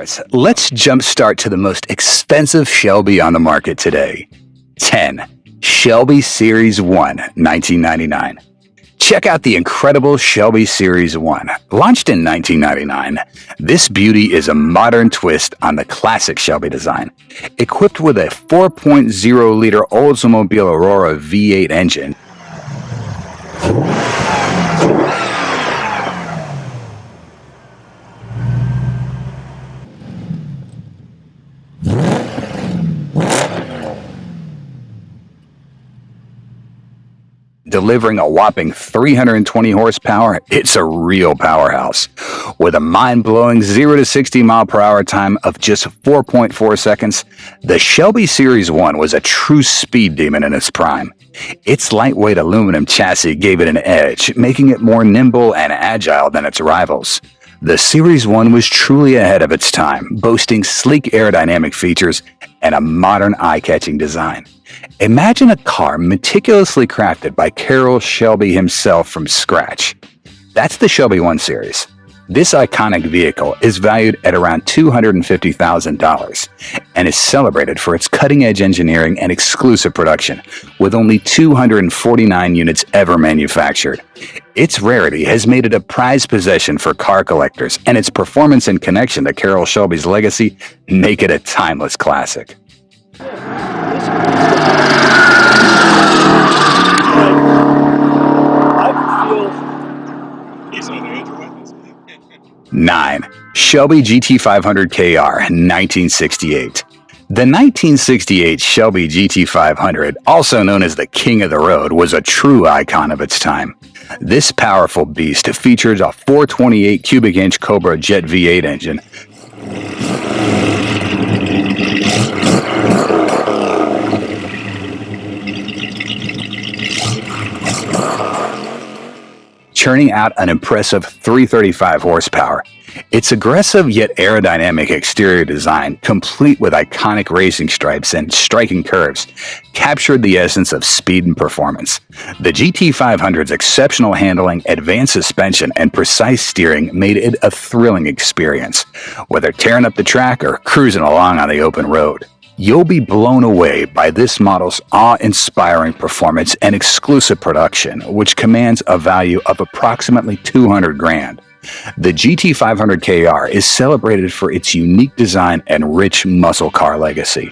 cars, let's jumpstart to the most expensive Shelby on the market today. 10. Shelby Series 1, 1999. Check out the incredible Shelby Series 1. Launched in 1999, this beauty is a modern twist on the classic Shelby design. Equipped with a 4.0-liter Oldsmobile Aurora V8 engine, delivering a whopping 320 horsepower, it's a real powerhouse. With a mind-blowing 0 to 60 mile per hour time of just 4.4 seconds, the Shelby Series 1 was a true speed demon in its prime. Its lightweight aluminum chassis gave it an edge, making it more nimble and agile than its rivals. The Series 1 was truly ahead of its time, boasting sleek aerodynamic features and a modern eye-catching design. Imagine a car meticulously crafted by Carroll Shelby himself from scratch. That's the Shelby 1 Series. This iconic vehicle is valued at around $250,000 and is celebrated for its cutting-edge engineering and exclusive production, with only 249 units ever manufactured. Its rarity has made it a prized possession for car collectors, and its performance and connection to Carroll Shelby's legacy make it a timeless classic. 9. Shelby GT500KR, 1968. The 1968 Shelby GT500, also known as the King of the Road, was a true icon of its time. This powerful beast features a 428 cubic inch Cobra Jet V8 engine, churning out an impressive 335 horsepower. Its aggressive yet aerodynamic exterior design, complete with iconic racing stripes and striking curves, captured the essence of speed and performance. The GT500's exceptional handling, advanced suspension, and precise steering made it a thrilling experience, whether tearing up the track or cruising along on the open road. You'll be blown away by this model's awe-inspiring performance and exclusive production, which commands a value of approximately $200,000. The GT500KR is celebrated for its unique design and rich muscle car legacy.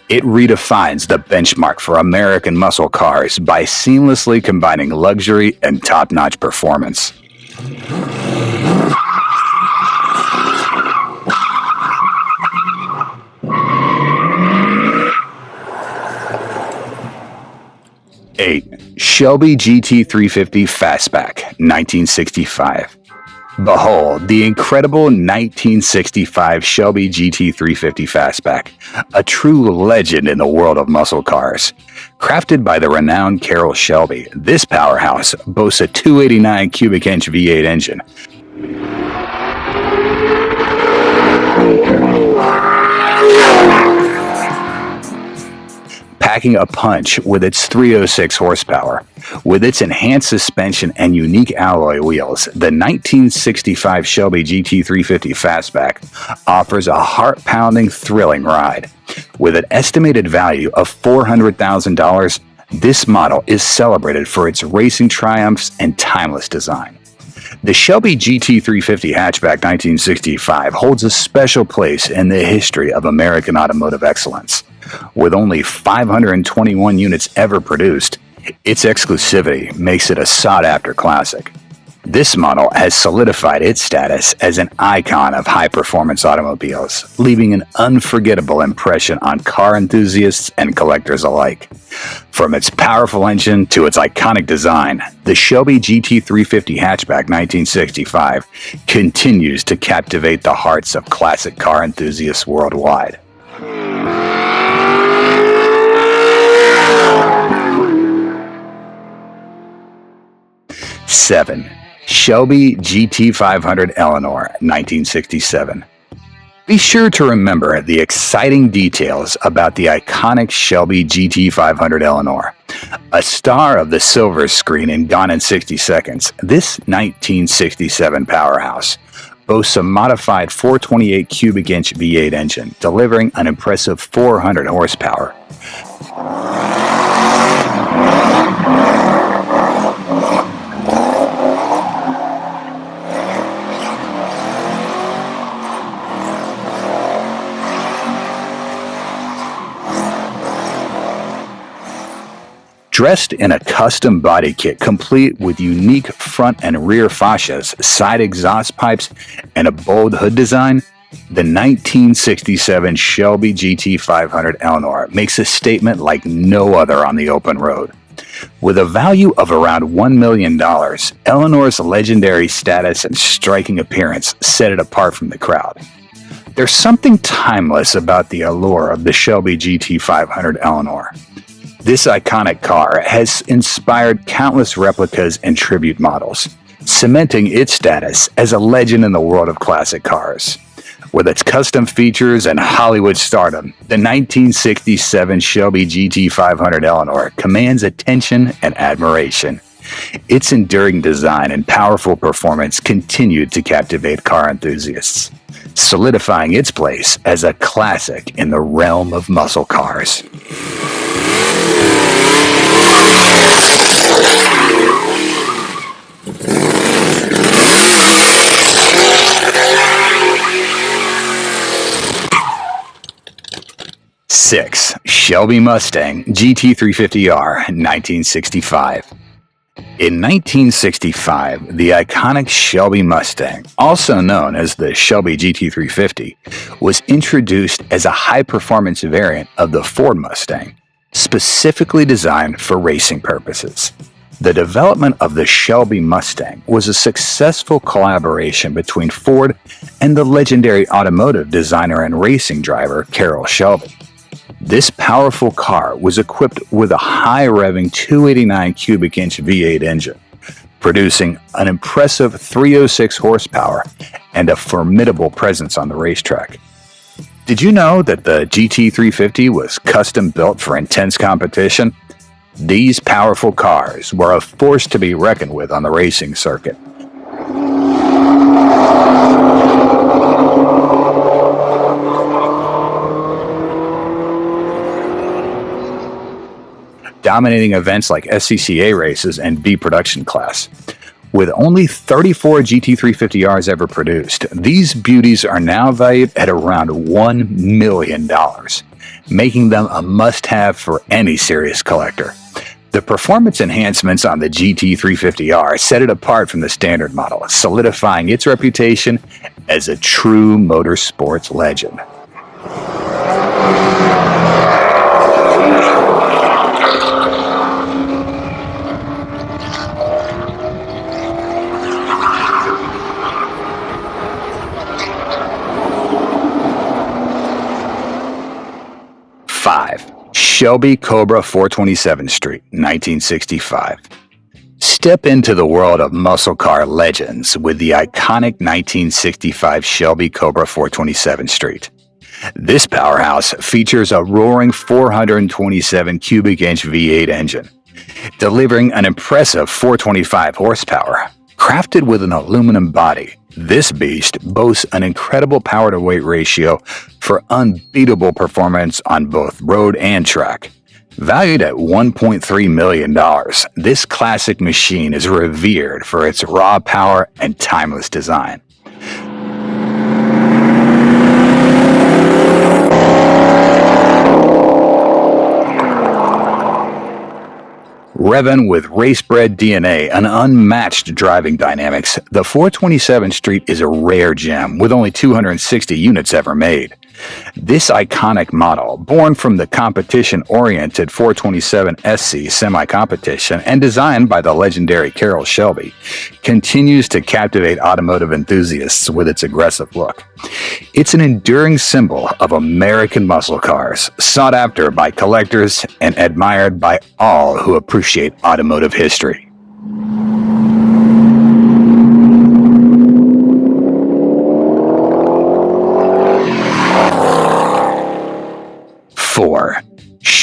It redefines the benchmark for American muscle cars by seamlessly combining luxury and top-notch performance. 8. Shelby GT350 Fastback, 1965. Behold, the incredible 1965 Shelby GT350 Fastback, a true legend in the world of muscle cars. Crafted by the renowned Carroll Shelby, this powerhouse boasts a 289 cubic inch V8 engine, packing a punch with its 306 horsepower. With its enhanced suspension and unique alloy wheels, the 1965 Shelby GT350 Fastback offers a heart-pounding, thrilling ride. With an estimated value of $400,000, this model is celebrated for its racing triumphs and timeless design. The Shelby GT350 Hatchback 1965 holds a special place in the history of American automotive excellence. With only 521 units ever produced, its exclusivity makes it a sought-after classic. This model has solidified its status as an icon of high-performance automobiles, leaving an unforgettable impression on car enthusiasts and collectors alike. From its powerful engine to its iconic design, the Shelby GT350 Hatchback 1965 continues to captivate the hearts of classic car enthusiasts worldwide. 7. Shelby GT500 Eleanor, 1967. Be sure to remember the exciting details about the iconic Shelby GT500 Eleanor. A star of the silver screen in Gone in 60 Seconds, this 1967 powerhouse boasts a modified 428 cubic inch V8 engine, delivering an impressive 400 horsepower. Dressed in a custom body kit complete with unique front and rear fascias, side exhaust pipes, and a bold hood design, the 1967 Shelby GT500 Eleanor makes a statement like no other on the open road. With a value of around $1 million, Eleanor's legendary status and striking appearance set it apart from the crowd. There's something timeless about the allure of the Shelby GT500 Eleanor. This iconic car has inspired countless replicas and tribute models, cementing its status as a legend in the world of classic cars. With its custom features and Hollywood stardom, the 1967 Shelby GT500 Eleanor commands attention and admiration. Its enduring design and powerful performance continued to captivate car enthusiasts, solidifying its place as a classic in the realm of muscle cars. Six, Shelby Mustang GT350R 1965. In 1965, the iconic Shelby Mustang, also known as the Shelby GT350, was introduced as a high-performance variant of the Ford Mustang, specifically designed for racing purposes. The development of the Shelby Mustang was a successful collaboration between Ford and the legendary automotive designer and racing driver Carroll Shelby. This powerful car was equipped with a high-revving 289 cubic inch V8 engine, producing an impressive 306 horsepower and a formidable presence on the racetrack. Did you know that the GT350 was custom built for intense competition? These powerful cars were a force to be reckoned with on the racing circuit. Dominating events like SCCA races and B production class. With only 34 GT350Rs ever produced, these beauties are now valued at around $1 million, making them a must-have for any serious collector. The performance enhancements on the GT350R set it apart from the standard model, solidifying its reputation as a true motorsports legend. Shelby Cobra 427th Street, 1965. Step into the world of muscle car legends with the iconic 1965 Shelby Cobra 427th Street. This powerhouse features a roaring 427 cubic inch V8 engine, delivering an impressive 425 horsepower. Crafted with an aluminum body, this beast boasts an incredible power-to-weight ratio for unbeatable performance on both road and track. Valued at $1.3 million, this classic machine is revered for its raw power and timeless design. Revving with race-bred DNA and unmatched driving dynamics, the 427th Street is a rare gem with only 260 units ever made. This iconic model, born from the competition-oriented 427 SC semi-competition and designed by the legendary Carroll Shelby, continues to captivate automotive enthusiasts with its aggressive look. It's an enduring symbol of American muscle cars, sought after by collectors and admired by all who appreciate automotive history.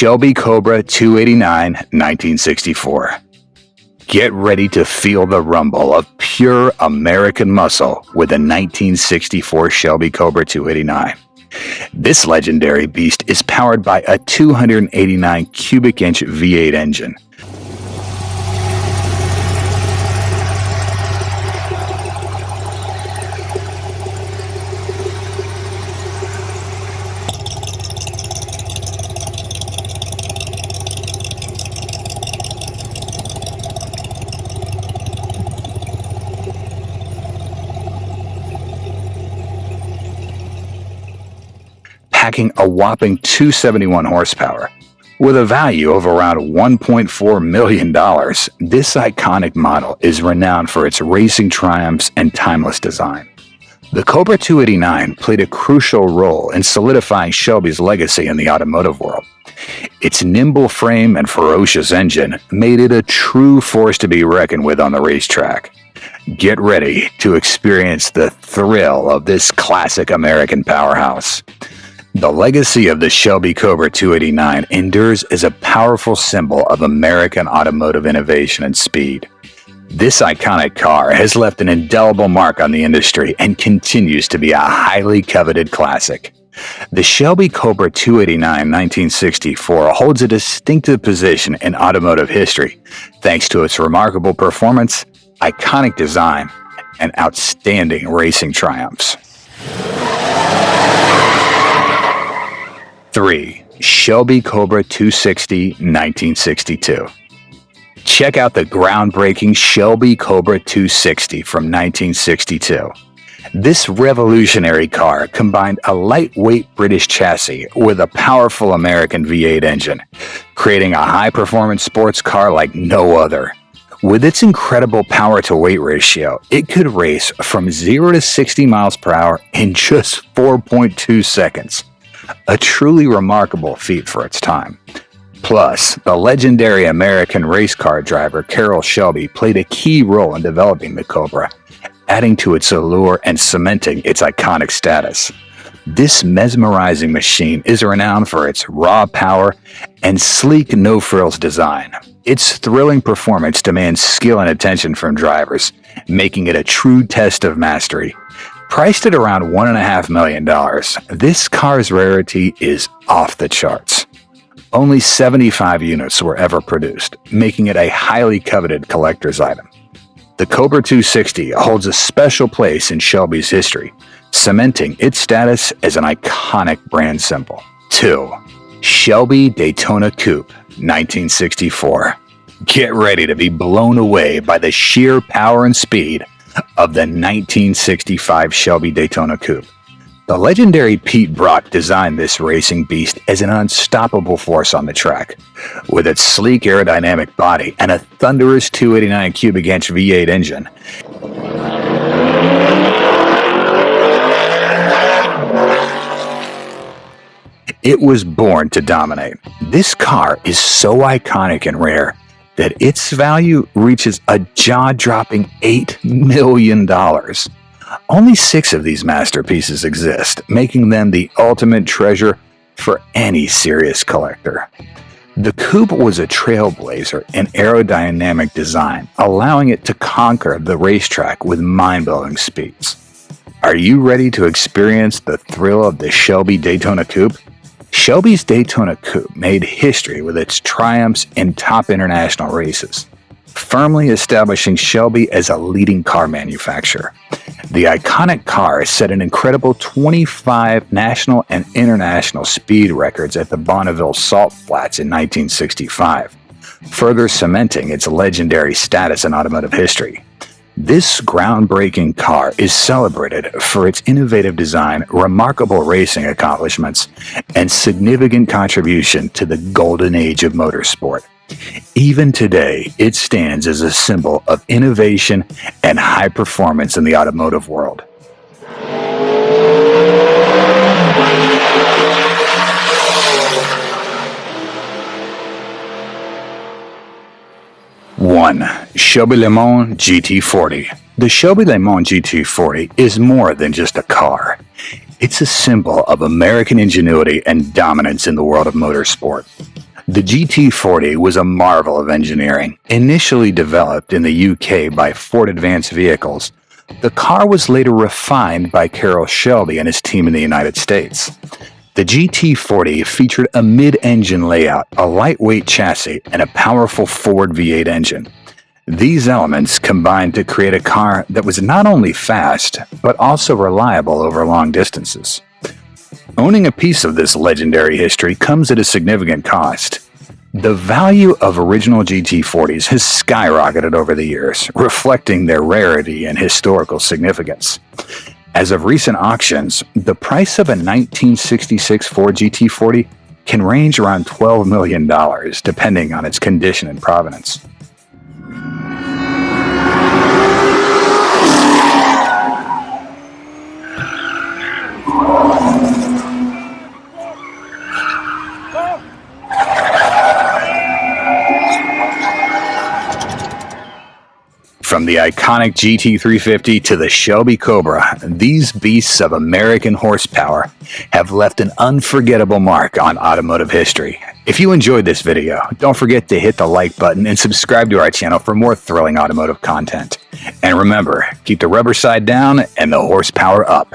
Shelby Cobra 289 1964. Get ready to feel the rumble of pure American muscle with the 1964 Shelby Cobra 289. This legendary beast is powered by a 289 cubic inch V8 engine. Packing a whopping 271 horsepower. With a value of around $1.4 million, this iconic model is renowned for its racing triumphs and timeless design. The Cobra 289 played a crucial role in solidifying Shelby's legacy in the automotive world. Its nimble frame and ferocious engine made it a true force to be reckoned with on the racetrack. Get ready to experience the thrill of this classic American powerhouse. The legacy of the Shelby Cobra 289 endures as a powerful symbol of American automotive innovation and speed. This iconic car has left an indelible mark on the industry and continues to be a highly coveted classic. The Shelby Cobra 289 1964 holds a distinctive position in automotive history thanks to its remarkable performance, iconic design, and outstanding racing triumphs. 3. Shelby Cobra 260 1962. Check out the groundbreaking Shelby Cobra 260 from 1962. This revolutionary car combined a lightweight British chassis with a powerful American V8 engine, creating a high-performance sports car like no other. With its incredible power-to-weight ratio, it could race from 0 to 60 miles per hour in just 4.2 seconds. A truly remarkable feat for its time. Plus, the legendary American race car driver Carroll Shelby played a key role in developing the Cobra, adding to its allure and cementing its iconic status. This mesmerizing machine is renowned for its raw power and sleek no-frills design. Its thrilling performance demands skill and attention from drivers, making it a true test of mastery. Priced at around $1.5 million, this car's rarity is off the charts. Only 75 units were ever produced, making it a highly coveted collector's item. The Cobra 260 holds a special place in Shelby's history, cementing its status as an iconic brand symbol. 2. Shelby Daytona Coupe 1964. Get ready to be blown away by the sheer power and speed of the 1965 Shelby Daytona Coupe. The legendary Pete Brock designed this racing beast as an unstoppable force on the track. With its sleek aerodynamic body and a thunderous 289 cubic inch V8 engine, it was born to dominate. This car is so iconic and rare that its value reaches a jaw-dropping $8 million. Only 6 of these masterpieces exist, making them the ultimate treasure for any serious collector. The Coupe was a trailblazer in aerodynamic design, allowing it to conquer the racetrack with mind-blowing speeds. Are you ready to experience the thrill of the Shelby Daytona Coupe? Shelby's Daytona Coupe made history with its triumphs in top international races, firmly establishing Shelby as a leading car manufacturer. The iconic car set an incredible 25 national and international speed records at the Bonneville Salt Flats in 1965, further cementing its legendary status in automotive history. This groundbreaking car is celebrated for its innovative design, remarkable racing accomplishments, and significant contribution to the golden age of motorsport. Even today, it stands as a symbol of innovation and high performance in the automotive world. One, Shelby Le Mans GT40. The Shelby Le Mans GT40 is more than just a car. It's a symbol of American ingenuity and dominance in the world of motorsport. The GT40 was a marvel of engineering. Initially developed in the UK by Ford Advanced Vehicles, the car was later refined by Carroll Shelby and his team in the United States. The GT40 featured a mid-engine layout, a lightweight chassis, and a powerful Ford V8 engine. These elements combined to create a car that was not only fast, but also reliable over long distances. Owning a piece of this legendary history comes at a significant cost. The value of original GT40s has skyrocketed over the years, reflecting their rarity and historical significance. As of recent auctions, the price of a 1966 Ford GT40 can range around $12 million, depending on its condition and provenance. From the iconic GT350 to the Shelby Cobra, these beasts of American horsepower have left an unforgettable mark on automotive history. If you enjoyed this video, don't forget to hit the like button and subscribe to our channel for more thrilling automotive content. And remember, keep the rubber side down and the horsepower up.